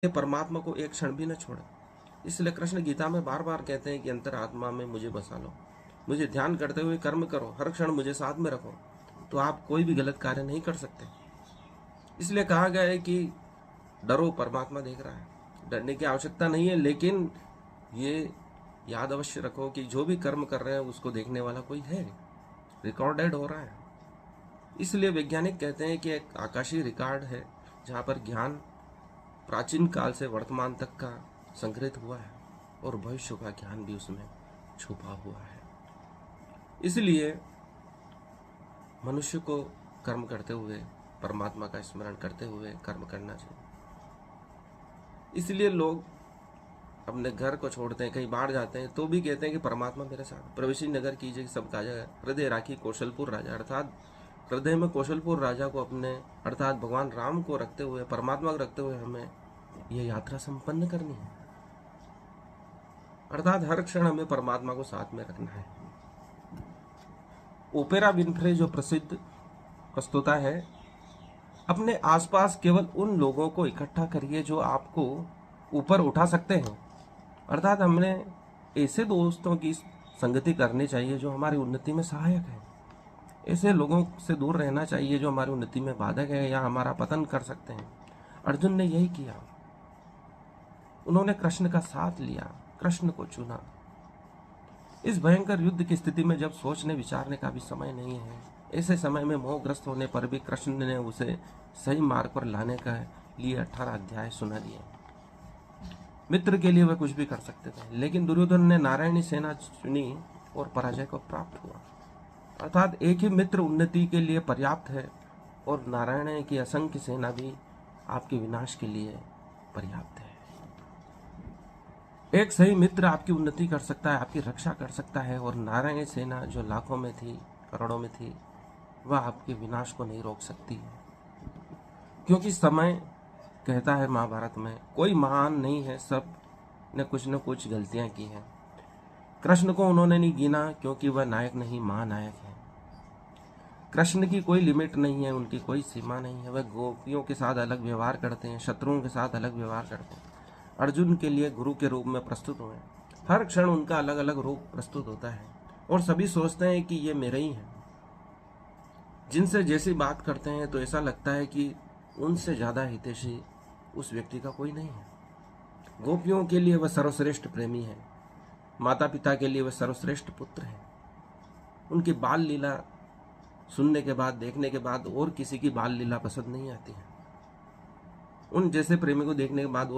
ये परमात्मा को एक क्षण भी न छोड़े। इसलिए कृष्ण गीता में बार बार कहते हैं कि अंतरात्मा में मुझे बसा लो, मुझे ध्यान करते हुए कर्म करो, हर क्षण मुझे साथ में रखो, तो आप कोई भी गलत कार्य नहीं कर सकते। इसलिए कहा गया है कि डरो, परमात्मा देख रहा है। डरने की आवश्यकता नहीं है, लेकिन ये याद अवश्य रखो कि जो भी कर्म कर रहे हैं उसको देखने वाला कोई है, रिकॉर्डेड हो रहा है। इसलिए वैज्ञानिक कहते हैं कि एक आकाशीय रिकॉर्ड है जहाँ पर ज्ञान प्राचीन काल से वर्तमान तक का संग्रहित हुआ है और भविष्य का ज्ञान भी उसमें छुपा हुआ है। इसलिए मनुष्य को कर्म करते हुए, परमात्मा का स्मरण करते हुए कर्म करना चाहिए। इसलिए लोग अपने घर को छोड़ते हैं, कहीं बाहर जाते हैं तो भी कहते हैं कि परमात्मा मेरे साथ। प्रवेशी नगर कीजिए सब काजा, हृदय राखी कौशलपुर राजा, अर्थात हृदय में कौशलपुर राजा को अपने, अर्थात भगवान राम को रखते हुए, परमात्मा को रखते हुए हमें यह यात्रा संपन्न करनी है। अर्थात हर क्षण हमें परमात्मा को साथ में रखना है। ओपेरा विनफ्रे जो प्रसिद्ध प्रस्तुता है, अपने आसपास केवल उन लोगों को इकट्ठा करिए जो आपको ऊपर उठा सकते हैं। अर्थात हमने ऐसे दोस्तों की संगति करनी चाहिए जो हमारी उन्नति में सहायक है। ऐसे लोगों से दूर रहना चाहिए जो हमारी उन्नति में बाधक है या हमारा पतन कर सकते हैं। अर्जुन ने यही किया, उन्होंने कृष्ण का साथ लिया, कृष्ण को चुना। इस भयंकर युद्ध की स्थिति में जब सोचने विचारने का भी समय नहीं है, ऐसे समय में मोहग्रस्त होने पर भी कृष्ण ने उसे सही मार्ग पर लाने का लिए 18 अध्याय सुना दिए। मित्र के लिए वह कुछ भी कर सकते थे, लेकिन दुर्योधन ने नारायणी सेना चुनी और पराजय को प्राप्त हुआ। अर्थात एक ही मित्र उन्नति के लिए पर्याप्त है और नारायण की असंख्य सेना भी आपके विनाश के लिए पर्याप्त है। एक सही मित्र आपकी उन्नति कर सकता है, आपकी रक्षा कर सकता है, और नारायण सेना जो लाखों में थी, करोड़ों में थी, वह आपके विनाश को नहीं रोक सकती है। क्योंकि समय कहता है महाभारत में, कोई महान नहीं है, सब ने कुछ न कुछ गलतियां की हैं। कृष्ण को उन्होंने नहीं गिना क्योंकि वह नायक नहीं, महानायक है। कृष्ण की कोई लिमिट नहीं है, उनकी कोई सीमा नहीं है। वह गोपियों के साथ अलग व्यवहार करते हैं, शत्रुओं के साथ अलग व्यवहार करते हैं। अर्जुन के लिए गुरु के रूप में प्रस्तुत हुए। हर क्षण उनका अलग अलग रूप प्रस्तुत होता है और सभी सोचते हैं कि ये मेरे ही हैं। जिनसे जैसी बात करते हैं तो ऐसा लगता है कि उनसे ज्यादा हितैषी उस व्यक्ति का कोई नहीं है। गोपियों के लिए वह सर्वश्रेष्ठ प्रेमी है, माता पिता के लिए वह सर्वश्रेष्ठ पुत्र है। उनकी बाल लीला सुनने के बाद, देखने के बाद और किसी की बाल लीला पसंद नहीं आती है। उन जैसे प्रेमी को देखने के बाद और